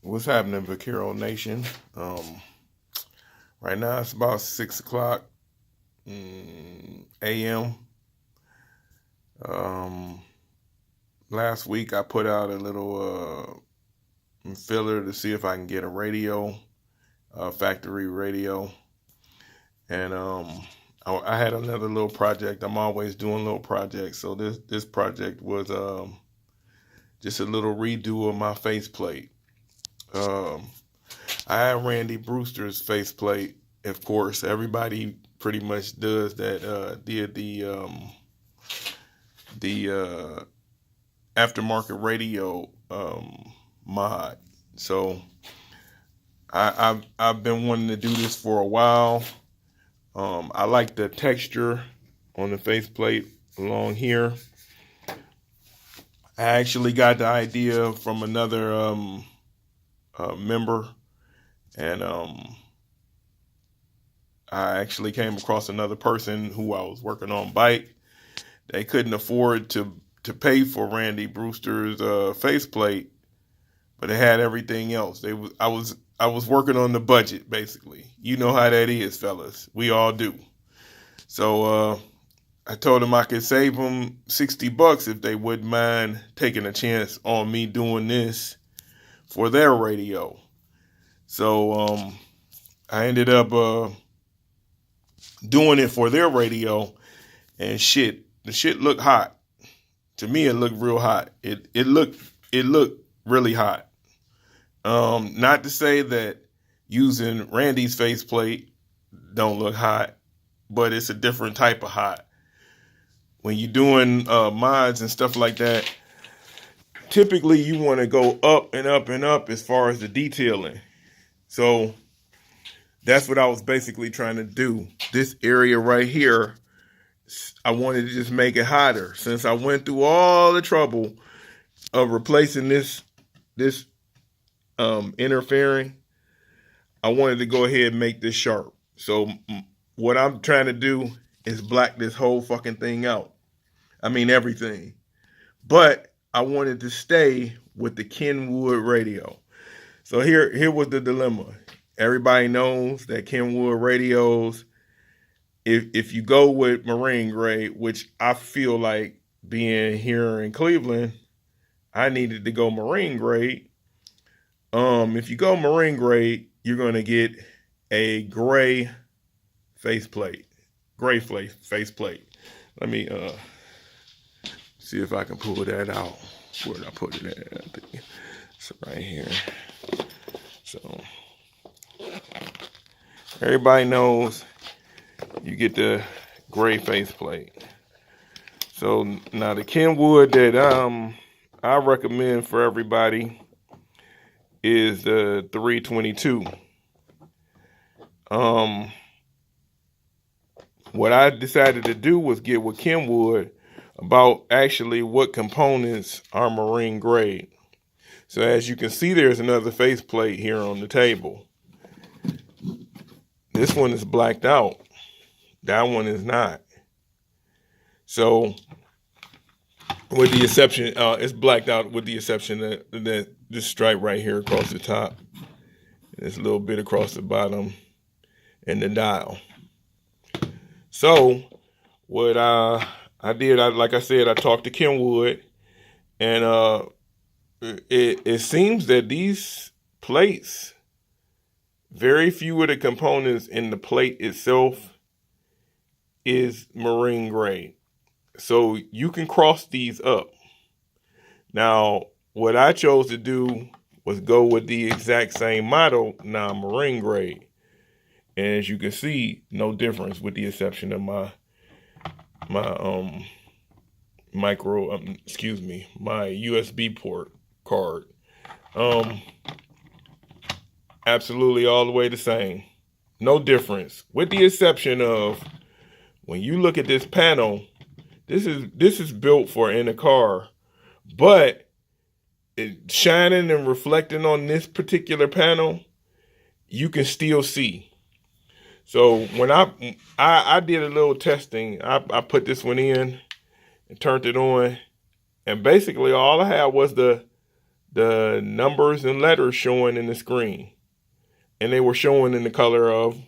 What's happening, Vaquero Nation? Right now it's about 6 o'clock a.m. Last week I put out a little filler to see if I can get a radio, factory radio, and I had another little project. I'm always doing little projects, so this project was just a little redo of my faceplate. I had Randy Brewster's faceplate. Of course, everybody pretty much does that. Did the aftermarket radio mod. So I've been wanting to do this for a while. I like the texture on the faceplate along here. I actually got the idea from another member, and I actually came across another person who I was working on bike. They couldn't afford to pay for Randy Brewster's faceplate, but it had everything else. I was working on the budget, basically. You know how that is, fellas. We all do. So I told them I could save them $60 if they wouldn't mind taking a chance on me doing this for their radio. So I ended up doing it for their radio, and the shit looked hot. To me, it looked real hot. It looked really hot. Not to say that using Randy's faceplate don't look hot, but it's a different type of hot. When you're doing mods and stuff like that, typically you want to go up and up and up as far as the detailing. So that's what I was basically trying to do. This area right here, I wanted to just make it hotter. Since I went through all the trouble of replacing this interfering, I wanted to go ahead and make this sharp. So what I'm trying to do is black this whole fucking thing out. I mean everything. But I wanted to stay with the Kenwood radio. So here was the dilemma. Everybody knows that Kenwood radios, if you go with marine grade, which I feel like being here in Cleveland, I needed to go marine grade. If you go marine grade, you're going to get a gray faceplate. Gray faceplate. Let me see if I can pull that out. Where did I put it at? I think it's right here. So everybody knows you get the gray faceplate. So now the Kenwood that I recommend for everybody is the 322. What I decided to do was get with Kenwood about actually what components are marine grade. So as you can see, there's another faceplate here on the table. This one is blacked out. That one is not. So with the exception, it's blacked out with the exception that this stripe right here across the top, this little bit across the bottom, and the dial. So what I did, like I said, I talked to Kenwood, and it seems that these plates, very few of the components in the plate itself is marine grade. So you can cross these up. Now, what I chose to do was go with the exact same model, non-marine grade. And as you can see, no difference with the exception of my my USB port card. Absolutely all the way the same. No difference. With the exception of when you look at this panel, this is built for in a car, but it shining and reflecting on this particular panel, you can still see. So when I did a little testing, I put this one in and turned it on, and basically all I had was the the numbers and letters showing in the screen. And they were showing in the color of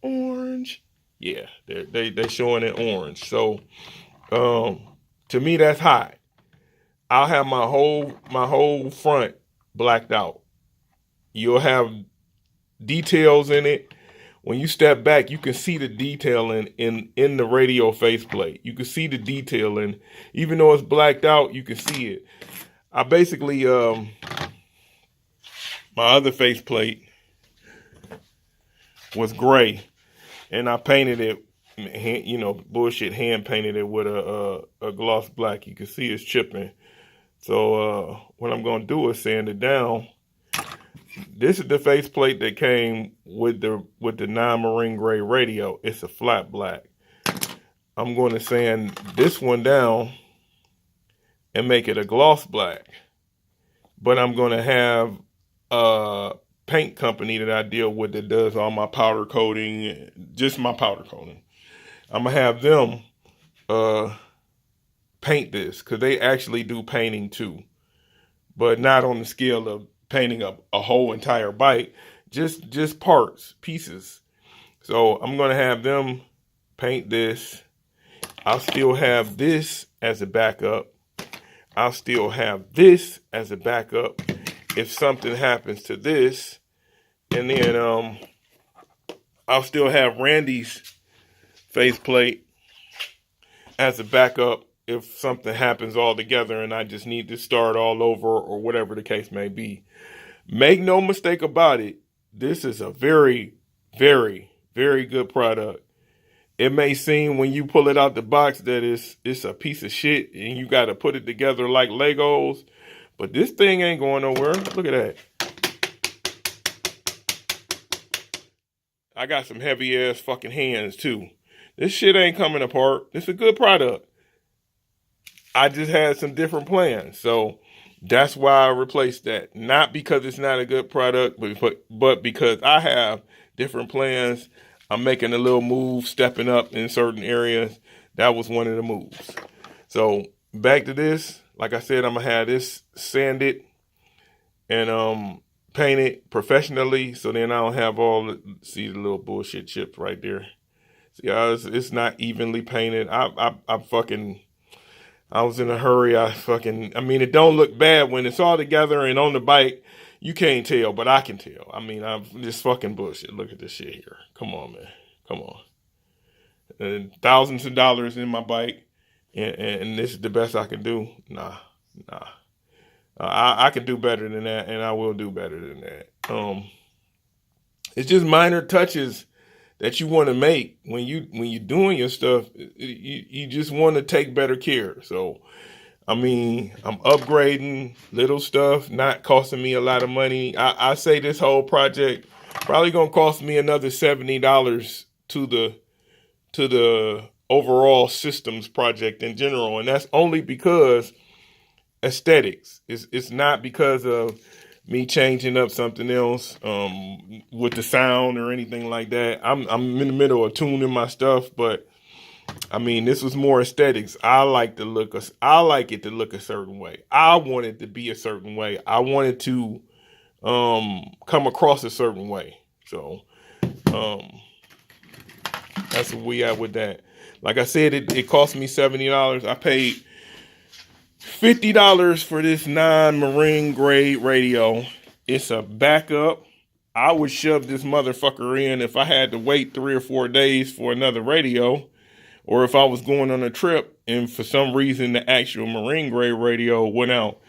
orange. Yeah, they're showing it orange. So to me, that's high. I'll have my whole front blacked out. You'll have details in it. When you step back, you can see the detail in the radio faceplate. You can see the detail, and even though it's blacked out, you can see it. I basically my other faceplate was gray, and I painted it, bullshit hand painted it with a gloss black. You can see it's chipping. So what I'm gonna do is sand it down. This is the faceplate that came with the non-marine gray radio. It's a flat black. I'm going to sand this one down and make it a gloss black. But I'm going to have a paint company that I deal with that does all my powder coating, just my powder coating. I'm going to have them paint this, because they actually do painting too, but not on the scale of painting up a whole entire bike, just parts, pieces. So I'm going to have them paint this. I'll still have this as a backup. I'll still have this as a backup if something happens to this. And then I'll still have Randy's faceplate as a backup if something happens all together and I just need to start all over or whatever the case may be. Make no mistake about it, this is a very, very, very good product. It may seem when you pull it out the box that it's a piece of shit and you got to put it together like Legos, but this thing ain't going nowhere. Look at that. I got some heavy ass fucking hands too. This shit ain't coming apart. It's a good product. I just had some different plans. So that's why I replaced that. Not because it's not a good product, but because I have different plans. I'm making a little move, stepping up in certain areas. That was one of the moves. So back to this. Like I said, I'm going to have this sanded and painted professionally. So then I don't have see the little bullshit chips right there. See, it's not evenly painted. I was in a hurry. It don't look bad when it's all together and on the bike. You can't tell, but I can tell. I'm just fucking bullshit. Look at this shit here. Come on, man. Come on. And thousands of dollars in my bike, and this is the best I can do. Nah. I can do better than that, and I will do better than that. It's just minor touches that you want to make when you're doing your stuff. You just want to take better care. So, I'm upgrading little stuff, not costing me a lot of money. I say this whole project probably gonna cost me another $70 to the overall systems project in general, and that's only because aesthetics. It's not because of me changing up something else with the sound or anything like that. I'm in the middle of tuning my stuff, but this was more aesthetics. I like it to look a certain way. I want it to be a certain way. I want it to come across a certain way. So that's where we at with that. Like I said, it cost me $70. I paid $50 for this non-marine grade radio. It's a backup. I would shove this motherfucker in if I had to wait 3 or 4 days for another radio, or if I was going on a trip and for some reason the actual marine grade radio went out.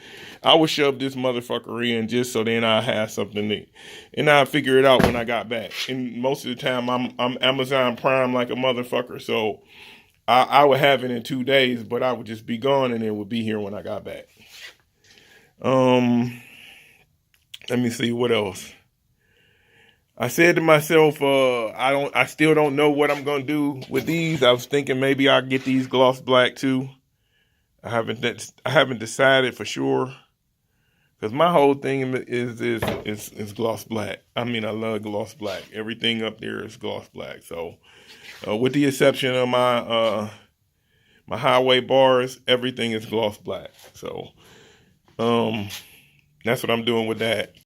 I would shove this motherfucker in just so then I have something to, and I'll figure it out when I got back. And most of the time I'm Amazon Prime like a motherfucker, so I would have it in 2 days, but I would just be gone and it would be here when I got back. Let me see what else. I said to myself, I still don't know what I'm gonna do with these. I was thinking maybe I'll get these gloss black too. I haven't decided for sure, because my whole thing is gloss black. I love gloss black. Everything up there is gloss black. So, with the exception of my my highway bars, everything is gloss black. So, That's what I'm doing with that.